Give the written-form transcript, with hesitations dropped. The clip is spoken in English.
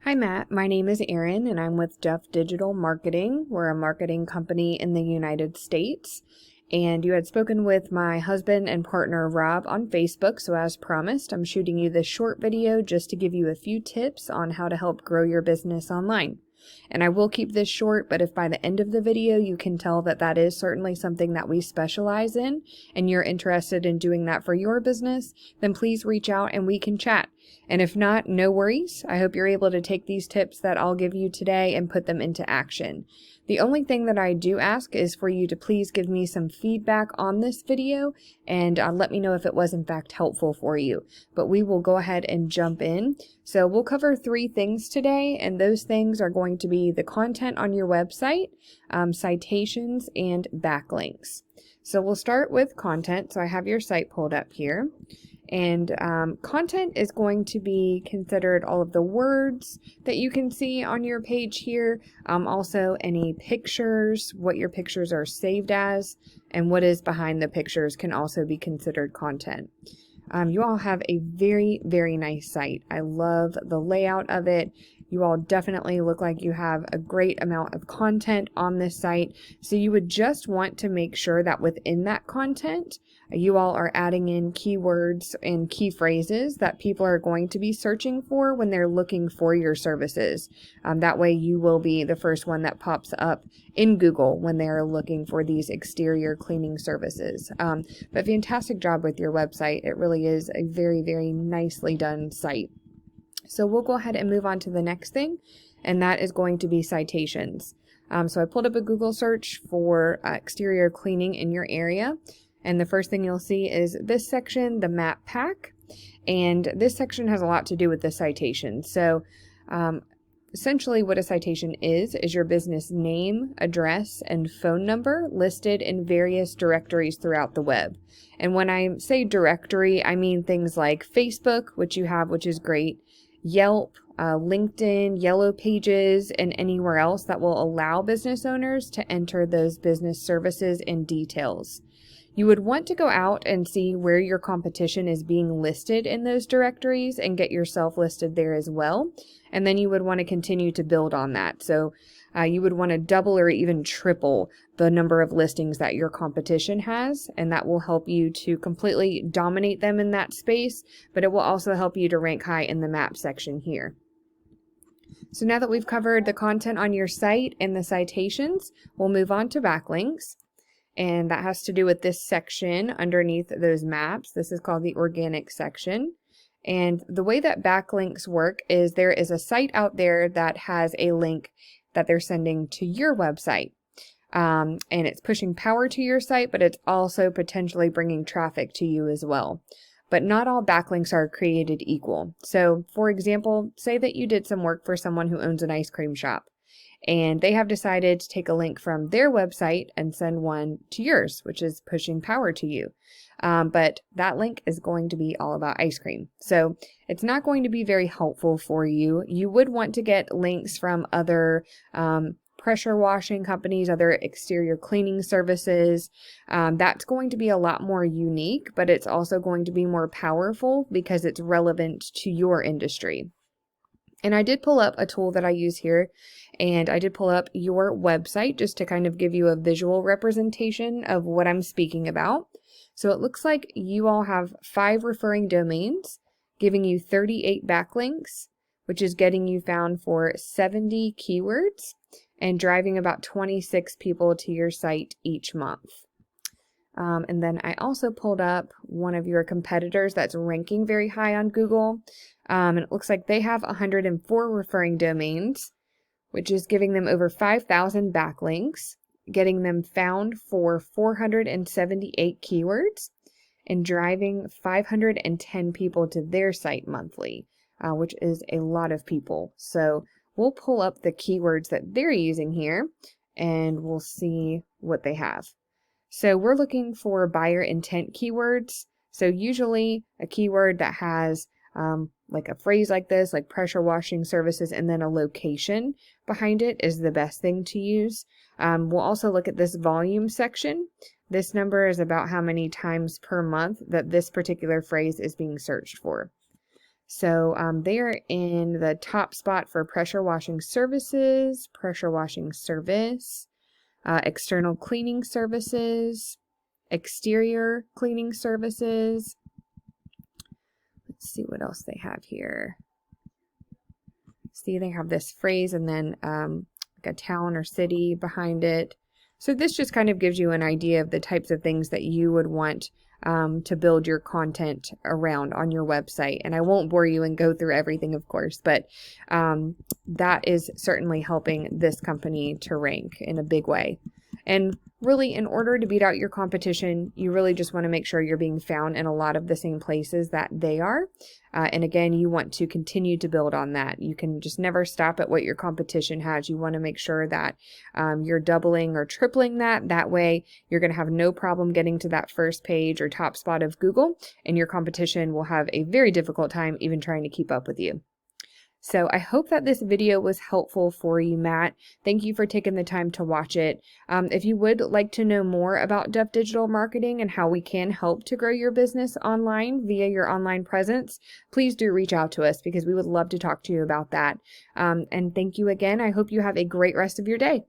Hi Matt, my name is Erin and I'm with Duff Digital Marketing. We're a marketing company in the United States. And you had spoken with my husband and partner Rob on Facebook, so as promised, I'm shooting you this short video just to give you a few tips on how to help grow your business online. And I will keep this short, but if by the end of the video you can tell that that is certainly something that we specialize in and you're interested in doing that for your business, then please reach out and we can chat. And if not, no worries. I hope you're able to take these tips that I'll give you today and put them into action. The only thing that I do ask is for you to please give me some feedback on this video and let me know if it was in fact helpful for you. But we will go ahead and jump in. So we'll cover 3 things today, and those things are going to be the content on your website, citations, and backlinks. So we'll start with content. So I have your site pulled up here. And content is going to be considered all of the words that you can see on your page here, also any pictures, what your pictures are saved as, and what is behind the pictures can also be considered content. You all have a very, very nice site. I love the layout of it. You all definitely look like you have a great amount of content on this site. So you would just want to make sure that within that content, you all are adding in keywords and key phrases that people are going to be searching for when they're looking for your services. That way you will be the first one that pops up in Google when they are looking for these exterior cleaning services. But fantastic job with your website. It really is a very, very nicely done site. So we'll go ahead and move on to the next thing, and that is going to be citations. So I pulled up a Google search for exterior cleaning in your area. And the first thing you'll see is this section, the map pack. And this section has a lot to do with the citation. So essentially what a citation is your business name, address, and phone number listed in various directories throughout the web. And when I say directory, I mean things like Facebook, which you have, which is great, Yelp, LinkedIn, Yellow Pages, and anywhere else that will allow business owners to enter those business services and details. You would want to go out and see where your competition is being listed in those directories and get yourself listed there as well. And then you would want to continue to build on that. So you would want to double or even triple the number of listings that your competition has. And that will help you to completely dominate them in that space. But it will also help you to rank high in the map section here. So now that we've covered the content on your site and the citations, we'll move on to backlinks. And that has to do with this section underneath those maps. This is called the organic section. And the way that backlinks work is there is a site out there that has a link that they're sending to your website. And it's pushing power to your site, but it's also potentially bringing traffic to you as well. But not all backlinks are created equal. So for example, say that you did some work for someone who owns an ice cream shop. And they have decided to take a link from their website and send one to yours, which is pushing power to you. But that link is going to be all about ice cream. So it's not going to be very helpful for you. You would want to get links from other pressure washing companies, other exterior cleaning services. That's going to be a lot more unique, but it's also going to be more powerful because it's relevant to your industry. And I did pull up a tool that I use here, and I did pull up your website just to kind of give you a visual representation of what I'm speaking about. So it looks like you all have 5 referring domains, giving you 38 backlinks, which is getting you found for 70 keywords and driving about 26 people to your site each month. And then I also pulled up one of your competitors that's ranking very high on Google. And it looks like they have 104 referring domains, which is giving them over 5,000 backlinks, getting them found for 478 keywords, and driving 510 people to their site monthly, which is a lot of people. So we'll pull up the keywords that they're using here, and we'll see what they have. So we're looking for buyer intent keywords. So usually a keyword that has like a phrase like this, like pressure washing services, and then a location behind it is the best thing to use. We'll also look at this volume section. This number is about how many times per month that this particular phrase is being searched for. So they are in the top spot for pressure washing services, pressure washing service, external cleaning services, exterior cleaning services. Let's see what else they have here. See, they have this phrase and then like a town or city behind it. So this just kind of gives you an idea of the types of things that you would want to build your content around on your website. And I won't bore you and go through everything, of course, but that is certainly helping this company to rank in a big way. And really, in order to beat out your competition, you really just want to make sure you're being found in a lot of the same places that they are. And again, you want to continue to build on that. You can just never stop at what your competition has. You want to make sure that you're doubling or tripling that. That way, you're going to have no problem getting to that first page or top spot of Google, and your competition will have a very difficult time even trying to keep up with you. So I hope that this video was helpful for you, Matt. Thank you for taking the time to watch it. If you would like to know more about Duff Digital Marketing and how we can help to grow your business online via your online presence, please do reach out to us because we would love to talk to you about that. And thank you again. I hope you have a great rest of your day.